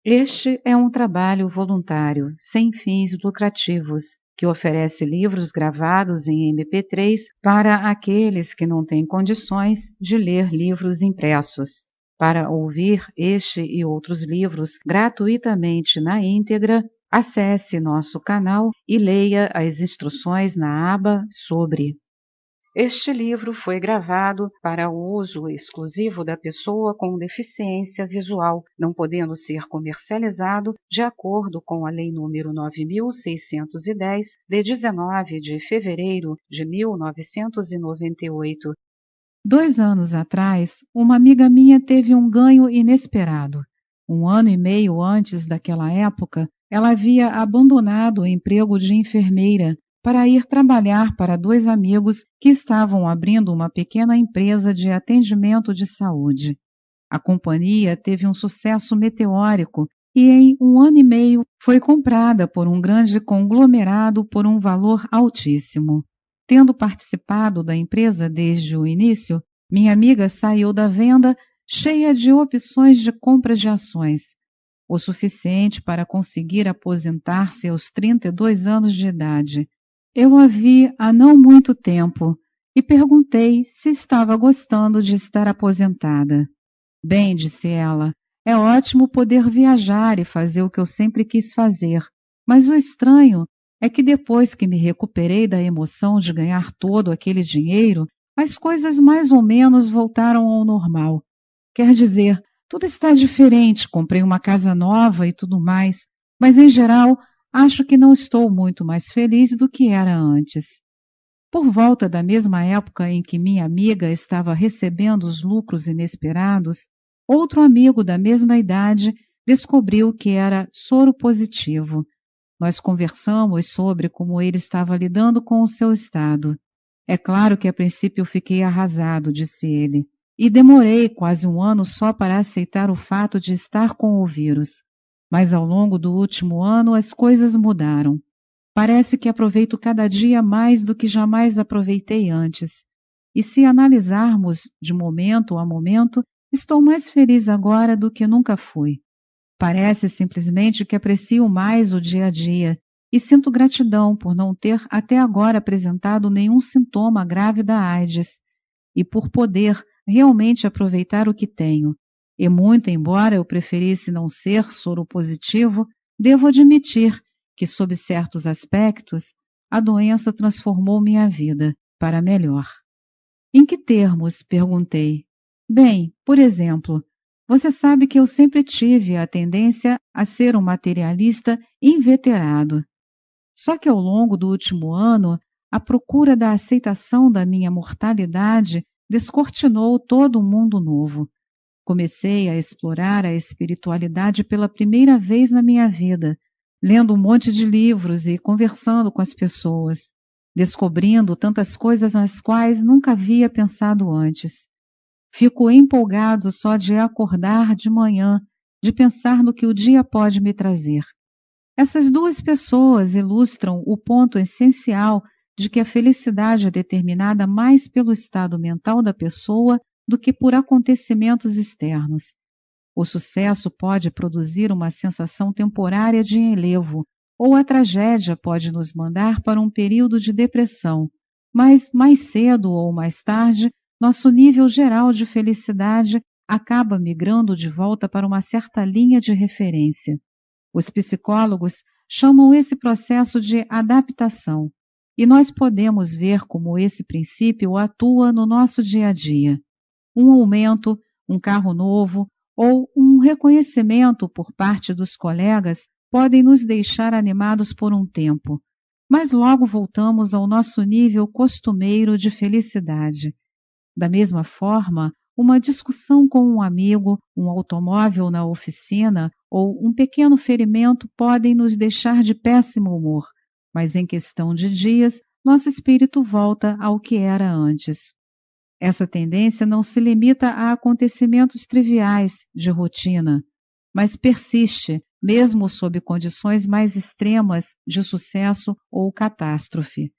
Este é um trabalho voluntário, sem fins lucrativos, que oferece livros gravados em MP3 para aqueles que não têm condições de ler livros impressos. Para ouvir este e outros livros gratuitamente na íntegra, acesse nosso canal e leia as instruções na aba Sobre. Este livro foi gravado para o uso exclusivo da pessoa com deficiência visual, não podendo ser comercializado de acordo com a Lei nº 9.610, de 19 de fevereiro de 1998. 2 anos atrás, uma amiga minha teve um ganho inesperado. 1 ano e meio antes daquela época, ela havia abandonado o emprego de enfermeira para ir trabalhar para 2 amigos que estavam abrindo uma pequena empresa de atendimento de saúde. A companhia teve um sucesso meteórico e em 1 ano e meio foi comprada por um grande conglomerado por um valor altíssimo. Tendo participado da empresa desde o início, minha amiga saiu da venda cheia de opções de compra de ações, o suficiente para conseguir aposentar-se aos 32 anos de idade. Eu a vi há não muito tempo e perguntei se estava gostando de estar aposentada. Bem, disse ela, é ótimo poder viajar e fazer o que eu sempre quis fazer, mas o estranho é que depois que me recuperei da emoção de ganhar todo aquele dinheiro, as coisas mais ou menos voltaram ao normal. Quer dizer, tudo está diferente, comprei uma casa nova e tudo mais, mas em geral acho que não estou muito mais feliz do que era antes. Por volta da mesma época em que minha amiga estava recebendo os lucros inesperados, outro amigo da mesma idade descobriu que era soro positivo. Nós conversamos sobre como ele estava lidando com o seu estado. É claro que a princípio fiquei arrasado, disse ele, e demorei quase 1 ano só para aceitar o fato de estar com o vírus. Mas ao longo do último ano as coisas mudaram. Parece que aproveito cada dia mais do que jamais aproveitei antes. E se analisarmos de momento a momento, estou mais feliz agora do que nunca fui. Parece simplesmente que aprecio mais o dia a dia e sinto gratidão por não ter até agora apresentado nenhum sintoma grave da AIDS e por poder realmente aproveitar o que tenho. E muito embora eu preferisse não ser soropositivo, devo admitir que, sob certos aspectos, a doença transformou minha vida para melhor. Em que termos? Perguntei. Bem, por exemplo, você sabe que eu sempre tive a tendência a ser um materialista inveterado. Só que ao longo do último ano, a procura da aceitação da minha mortalidade descortinou todo um mundo novo. Comecei a explorar a espiritualidade pela primeira vez na minha vida, lendo um monte de livros e conversando com as pessoas, descobrindo tantas coisas nas quais nunca havia pensado antes. Fico empolgado só de acordar de manhã, de pensar no que o dia pode me trazer. Essas duas pessoas ilustram o ponto essencial de que a felicidade é determinada mais pelo estado mental da pessoa do que por acontecimentos externos. O sucesso pode produzir uma sensação temporária de enlevo, ou a tragédia pode nos mandar para um período de depressão, mas mais cedo ou mais tarde, nosso nível geral de felicidade acaba migrando de volta para uma certa linha de referência. Os psicólogos chamam esse processo de adaptação, e nós podemos ver como esse princípio atua no nosso dia a dia. Um aumento, um carro novo ou um reconhecimento por parte dos colegas podem nos deixar animados por um tempo, mas logo voltamos ao nosso nível costumeiro de felicidade. Da mesma forma, uma discussão com um amigo, um automóvel na oficina ou um pequeno ferimento podem nos deixar de péssimo humor, mas em questão de dias, nosso espírito volta ao que era antes. Essa tendência não se limita a acontecimentos triviais, de rotina, mas persiste, mesmo sob condições mais extremas de sucesso ou catástrofe.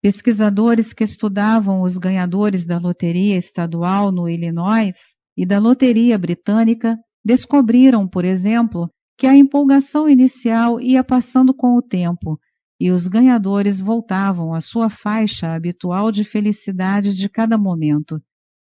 Pesquisadores que estudavam os ganhadores da loteria estadual no Illinois e da loteria britânica descobriram, por exemplo, que a empolgação inicial ia passando com o tempo e os ganhadores voltavam à sua faixa habitual de felicidade de cada momento.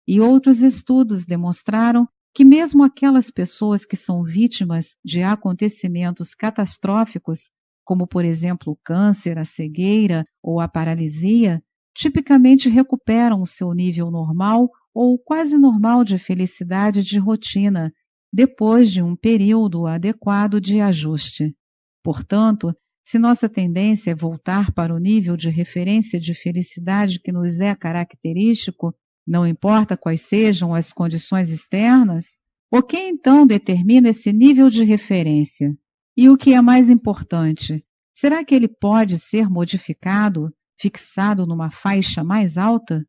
E outros estudos demonstraram que mesmo aquelas pessoas que são vítimas de acontecimentos catastróficos, como por exemplo o câncer, a cegueira ou a paralisia, tipicamente recuperam o seu nível normal ou quase normal de felicidade de rotina, depois de um período adequado de ajuste. Portanto, se nossa tendência é voltar para o nível de referência de felicidade que nos é característico, não importa quais sejam as condições externas, o que então determina esse nível de referência? E o que é mais importante, será que ele pode ser modificado, fixado numa faixa mais alta?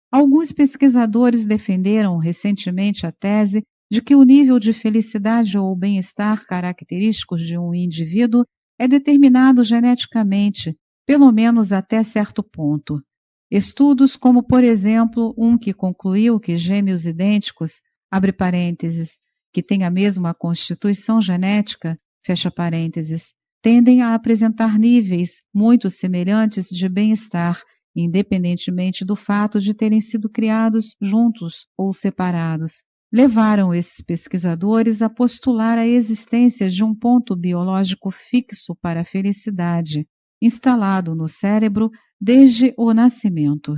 Alguns pesquisadores defenderam recentemente a tese de que o nível de felicidade ou bem-estar característicos de um indivíduo é determinado geneticamente, pelo menos até certo ponto. Estudos como, por exemplo, um que concluiu que gêmeos idênticos, abre parênteses, que têm a mesma constituição genética, fecha parênteses, tendem a apresentar níveis muito semelhantes de bem-estar, independentemente do fato de terem sido criados juntos ou separados, levaram esses pesquisadores a postular a existência de um ponto biológico fixo para a felicidade, instalado no cérebro desde o nascimento.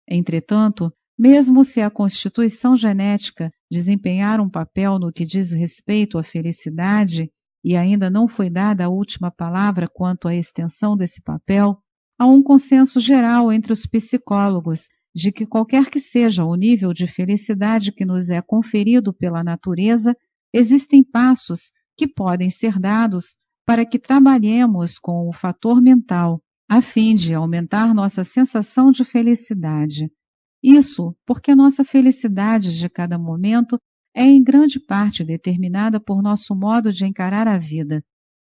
Entretanto, mesmo se a constituição genética desempenhar um papel no que diz respeito à felicidade, e ainda não foi dada a última palavra quanto à extensão desse papel, há um consenso geral entre os psicólogos de que qualquer que seja o nível de felicidade que nos é conferido pela natureza, existem passos que podem ser dados para que trabalhemos com o fator mental, a fim de aumentar nossa sensação de felicidade. Isso porque a nossa felicidade de cada momento é em grande parte determinada por nosso modo de encarar a vida.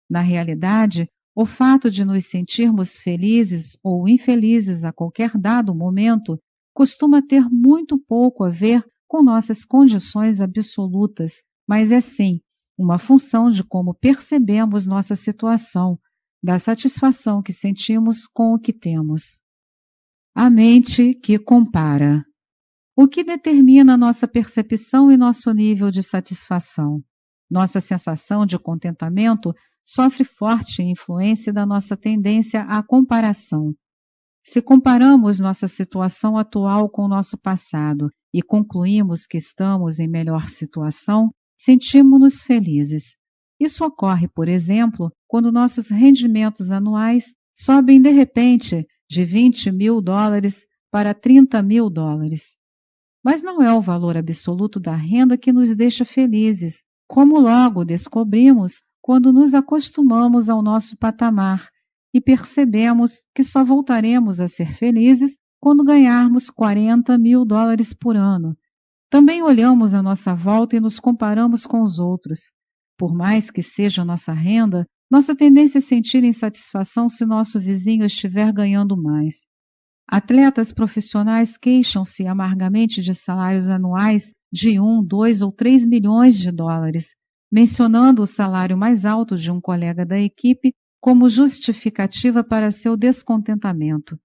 Na realidade, o fato de nos sentirmos felizes ou infelizes a qualquer dado momento costuma ter muito pouco a ver com nossas condições absolutas, mas é sim uma função de como percebemos nossa situação, da satisfação que sentimos com o que temos. A mente que compara. O que determina nossa percepção e nosso nível de satisfação? Nossa sensação de contentamento sofre forte influência da nossa tendência à comparação. Se comparamos nossa situação atual com o nosso passado e concluímos que estamos em melhor situação, sentimos-nos felizes. Isso ocorre, por exemplo, quando nossos rendimentos anuais sobem de repente de $20.000 para $30.000. Mas não é o valor absoluto da renda que nos deixa felizes, como logo descobrimos quando nos acostumamos ao nosso patamar e percebemos que só voltaremos a ser felizes quando ganharmos $40.000 por ano. Também olhamos à nossa volta e nos comparamos com os outros. Por mais que seja nossa renda, nossa tendência é sentir insatisfação se nosso vizinho estiver ganhando mais. Atletas profissionais queixam-se amargamente de salários anuais de 1, 2 ou 3 milhões de dólares, mencionando o salário mais alto de um colega da equipe como justificativa para seu descontentamento.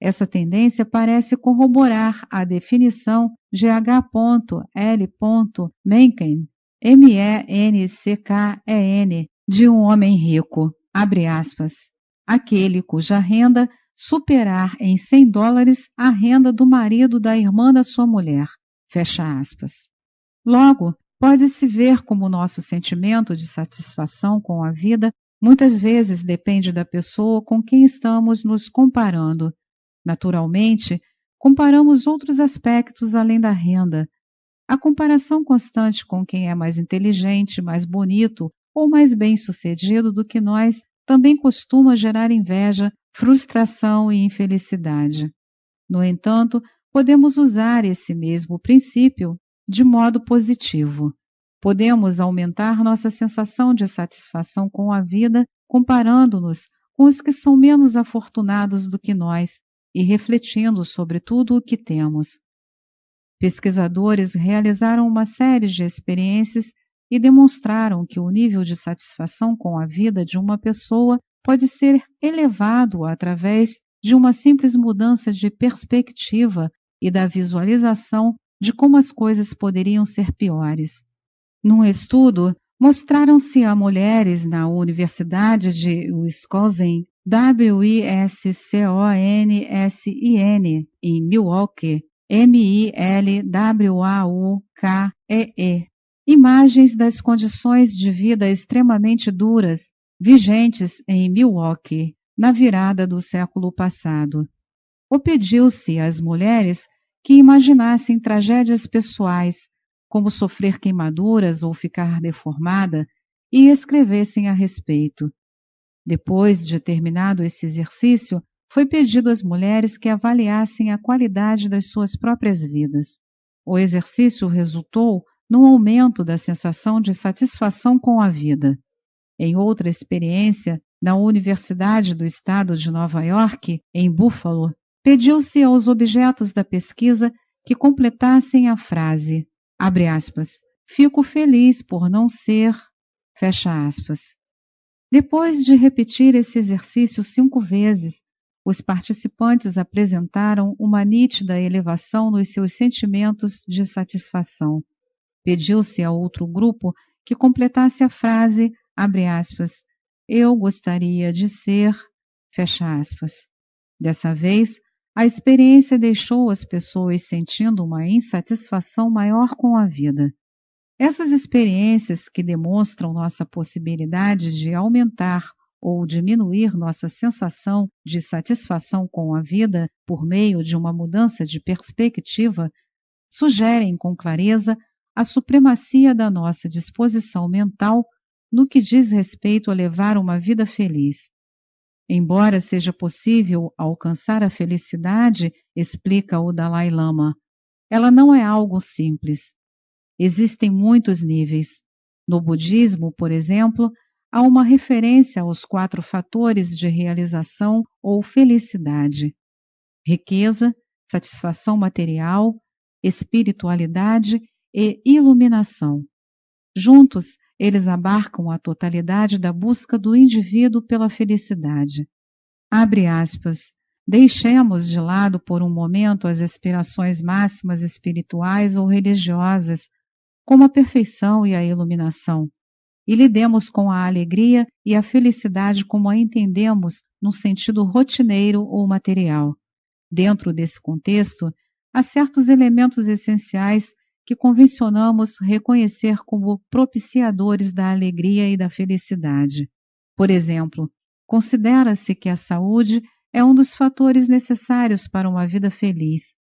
Essa tendência parece corroborar a definição de H. L. Mencken, M-E-N-C-K-E-N, de um homem rico, abre aspas, aquele cuja renda superar em $100 a renda do marido da irmã da sua mulher, fecha aspas. Logo, pode-se ver como nosso sentimento de satisfação com a vida muitas vezes depende da pessoa com quem estamos nos comparando. Naturalmente, comparamos outros aspectos além da renda. A comparação constante com quem é mais inteligente, mais bonito ou mais bem-sucedido do que nós também costuma gerar inveja, frustração e infelicidade. No entanto, podemos usar esse mesmo princípio de modo positivo. Podemos aumentar nossa sensação de satisfação com a vida comparando-nos com os que são menos afortunados do que nós e refletindo sobre tudo o que temos. Pesquisadores realizaram uma série de experiências e demonstraram que o nível de satisfação com a vida de uma pessoa pode ser elevado através de uma simples mudança de perspectiva e da visualização de como as coisas poderiam ser piores. Num estudo, mostraram-se a mulheres na Universidade de Wisconsin, Wisconsin, em Milwaukee, Milwaukee, imagens das condições de vida extremamente duras vigentes em Milwaukee na virada do século passado. Ou pediu-se às mulheres que imaginassem tragédias pessoais, como sofrer queimaduras ou ficar deformada, e escrevessem a respeito. Depois de terminado esse exercício, foi pedido às mulheres que avaliassem a qualidade das suas próprias vidas. O exercício resultou num aumento da sensação de satisfação com a vida. Em outra experiência, na Universidade do Estado de Nova York, em Buffalo, pediu-se aos objetos da pesquisa que completassem a frase, abre aspas, fico feliz por não ser, fecha aspas. Depois de repetir esse exercício 5 vezes, os participantes apresentaram uma nítida elevação nos seus sentimentos de satisfação. Pediu-se a outro grupo que completasse a frase, abre aspas, eu gostaria de ser, fecha aspas. Dessa vez, a experiência deixou as pessoas sentindo uma insatisfação maior com a vida. Essas experiências que demonstram nossa possibilidade de aumentar ou diminuir nossa sensação de satisfação com a vida por meio de uma mudança de perspectiva, sugerem com clareza a supremacia da nossa disposição mental no que diz respeito a levar uma vida feliz. Embora seja possível alcançar a felicidade, explica o Dalai Lama, ela não é algo simples. Existem muitos níveis. No budismo, por exemplo, há uma referência aos 4 fatores de realização ou felicidade: riqueza, satisfação material, espiritualidade e iluminação. Juntos, eles abarcam a totalidade da busca do indivíduo pela felicidade. Abre aspas, deixemos de lado por um momento as aspirações máximas espirituais ou religiosas, como a perfeição e a iluminação, e lidemos com a alegria e a felicidade como a entendemos num sentido rotineiro ou material. Dentro desse contexto, há certos elementos essenciais que convencionamos reconhecer como propiciadores da alegria e da felicidade. Por exemplo, considera-se que a saúde é um dos fatores necessários para uma vida feliz.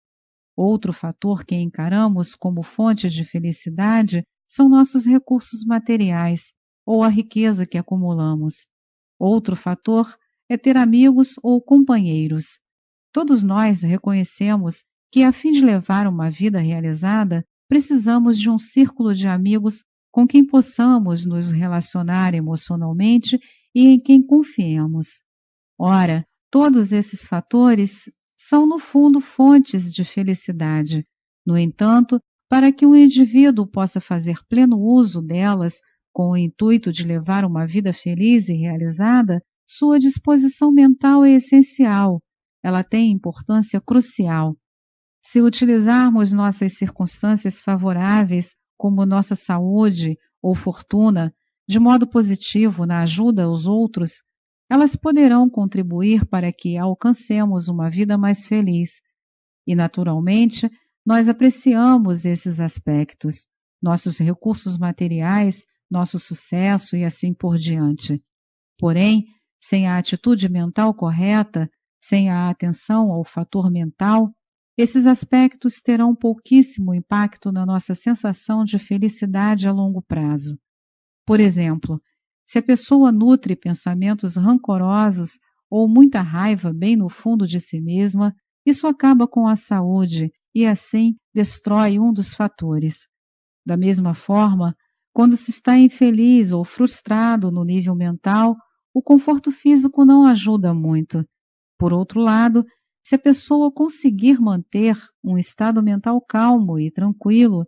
Outro fator que encaramos como fonte de felicidade são nossos recursos materiais ou a riqueza que acumulamos. Outro fator é ter amigos ou companheiros. Todos nós reconhecemos que, a fim de levar uma vida realizada, precisamos de um círculo de amigos com quem possamos nos relacionar emocionalmente e em quem confiemos. Ora, todos esses fatores são, no fundo, fontes de felicidade. No entanto, para que um indivíduo possa fazer pleno uso delas, com o intuito de levar uma vida feliz e realizada, sua disposição mental é essencial. Ela tem importância crucial. Se utilizarmos nossas circunstâncias favoráveis, como nossa saúde ou fortuna, de modo positivo na ajuda aos outros, elas poderão contribuir para que alcancemos uma vida mais feliz. E, naturalmente, nós apreciamos esses aspectos, nossos recursos materiais, nosso sucesso e assim por diante. Porém, sem a atitude mental correta, sem a atenção ao fator mental, esses aspectos terão pouquíssimo impacto na nossa sensação de felicidade a longo prazo. Por exemplo, se a pessoa nutre pensamentos rancorosos ou muita raiva bem no fundo de si mesma, isso acaba com a saúde e, assim, destrói um dos fatores. Da mesma forma, quando se está infeliz ou frustrado no nível mental, o conforto físico não ajuda muito. Por outro lado, se a pessoa conseguir manter um estado mental calmo e tranquilo,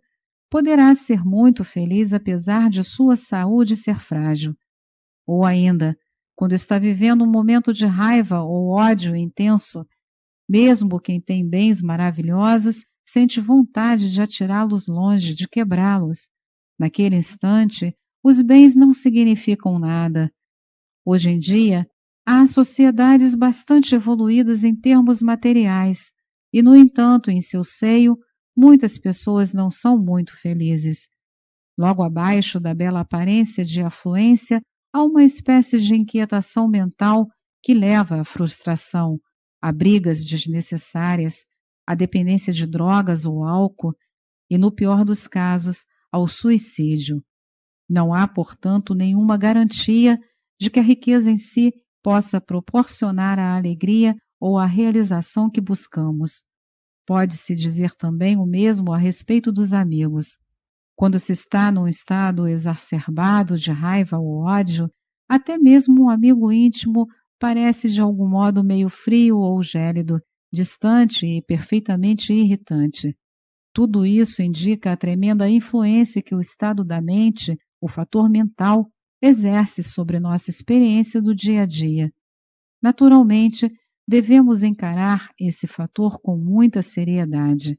poderá ser muito feliz apesar de sua saúde ser frágil. Ou ainda, quando está vivendo um momento de raiva ou ódio intenso, mesmo quem tem bens maravilhosos sente vontade de atirá-los longe, de quebrá-los. Naquele instante, os bens não significam nada. Hoje em dia, há sociedades bastante evoluídas em termos materiais e, no entanto, em seu seio, muitas pessoas não são muito felizes. Logo abaixo da bela aparência de afluência, há uma espécie de inquietação mental que leva à frustração, a brigas desnecessárias, à dependência de drogas ou álcool e, no pior dos casos, ao suicídio. Não há, portanto, nenhuma garantia de que a riqueza em si possa proporcionar a alegria ou a realização que buscamos. Pode-se dizer também o mesmo a respeito dos amigos. Quando se está num estado exacerbado de raiva ou ódio, até mesmo um amigo íntimo parece de algum modo meio frio ou gélido, distante e perfeitamente irritante. Tudo isso indica a tremenda influência que o estado da mente, o fator mental, exerce sobre nossa experiência do dia a dia. Naturalmente, devemos encarar esse fator com muita seriedade.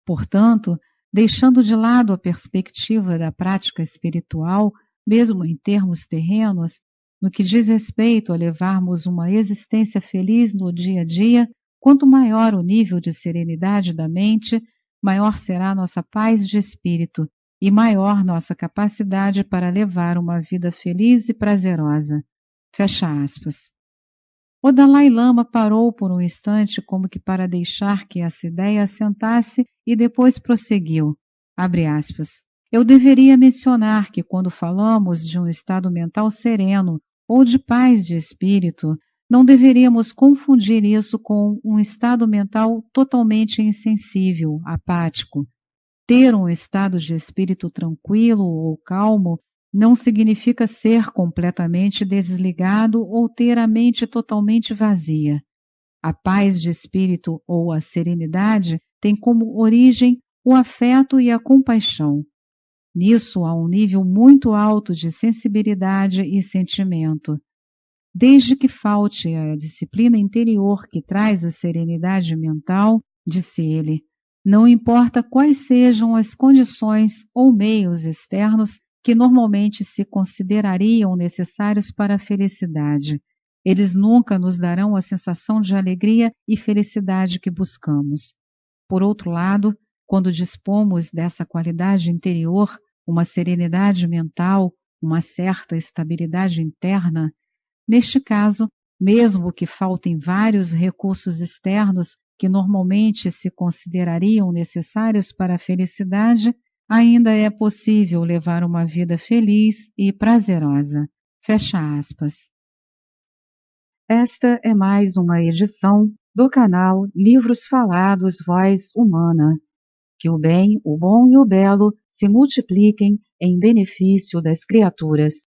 Portanto, deixando de lado a perspectiva da prática espiritual, mesmo em termos terrenos, no que diz respeito a levarmos uma existência feliz no dia a dia, quanto maior o nível de serenidade da mente, maior será nossa paz de espírito e maior nossa capacidade para levar uma vida feliz e prazerosa. Fecha aspas. O Dalai Lama parou por um instante como que para deixar que essa ideia assentasse e depois prosseguiu. Abre aspas. Eu deveria mencionar que quando falamos de um estado mental sereno ou de paz de espírito, não deveríamos confundir isso com um estado mental totalmente insensível, apático. Ter um estado de espírito tranquilo ou calmo não significa ser completamente desligado ou ter a mente totalmente vazia. A paz de espírito ou a serenidade tem como origem o afeto e a compaixão. Nisso há um nível muito alto de sensibilidade e sentimento. Desde que falte a disciplina interior que traz a serenidade mental, disse ele, não importa quais sejam as condições ou meios externos que normalmente se considerariam necessários para a felicidade. Eles nunca nos darão a sensação de alegria e felicidade que buscamos. Por outro lado, quando dispomos dessa qualidade interior, uma serenidade mental, uma certa estabilidade interna, neste caso, mesmo que faltem vários recursos externos que normalmente se considerariam necessários para a felicidade, ainda é possível levar uma vida feliz e prazerosa. Fecha aspas. Esta é mais uma edição do canal Livros Falados Voz Humana. Que o bem, o bom e o belo se multipliquem em benefício das criaturas.